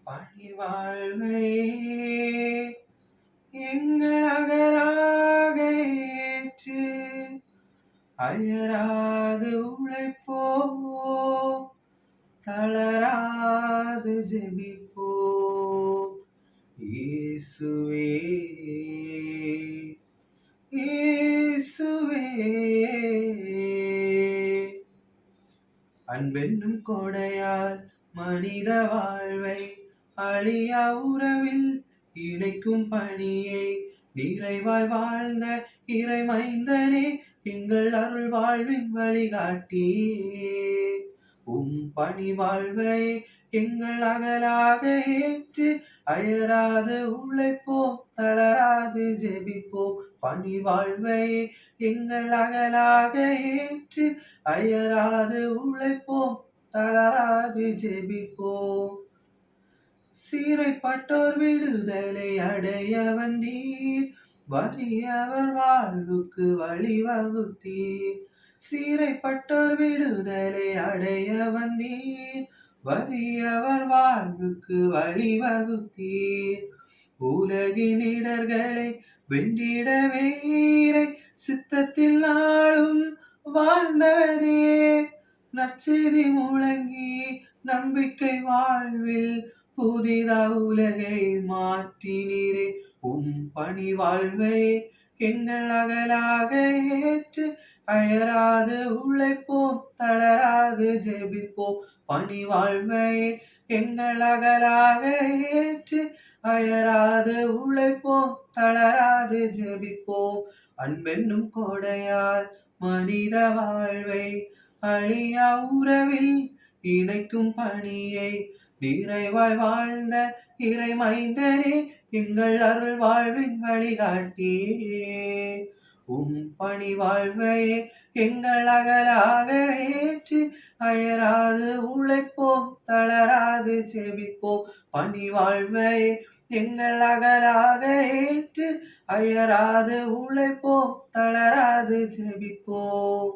பணிவாழ்வை எங்கள் அகலாக ஏற்று அயராது உழைப்போ தளராது ஜெபிப்போ இயேசுவே இயேசுவே அன்பென்னும் கொடையால் மனித வாழ்வை அழியா உறவில் இணைக்கும் பணியை நிறைவாய் வாழ்ந்த இறைமைந்தனே எங்கள் அருள் வாழ்வின் வழிகாட்டியே பணி வாழ்வை எங்கள் அகலாக ஏற்று அயராது உழைப்போம் தளராது ஜெபிப்போம் பணி வாழ்வை எங்கள் அகலாக ஏற்று அயராது உழைப்போம் தளராது ஜெபிப்போம் சீரைப்பட்டோர் விடுதலை அடைய வந்தீர் வறியவர் வாழ்வுக்கு வழிவகுத்தீர் சீரைப்பட்டோர் விடுதலை அடைய வந்தீர் வறியவர் வாழ்வுக்கு வழிவகுத்தீர் உலகின் இடர்களை வென்றிட வீரை சித்தத்தில் நாளும் வாழ்ந்தவரே நற்செய்தி முழங்கி நம்பிக்கை வாழ்வில் புதிதா உலகை மாற்றினீரே பணி வாழ்வை எங்கள் அகலாக ஏற்று அயராது உழைப்போம் தளராது ஜெபிப்போம் பணி வாழ்வை எங்கள் அகலாக ஏற்று அயராது உழைப்போம் தளராது ஜெபிப்போம் அன்பென்னும் கொடையால் மனித வாழ்வை அழியா உறவில் இணைக்கும் பணியை நிறைவாய் வாழ்ந்த இறைமைந்தனே எங்கள் அருள் வாழ்வின் வழிகாட்டியே பணி வாழ்வை எங்கள் அகலாக ஏற்று அயராது உழைப்போம் தளராது ஜெபிப்போம் பணி வாழ்வை எங்கள் அகலாக ஏற்று அயராது உழைப்போம் தளராது ஜெபிப்போம்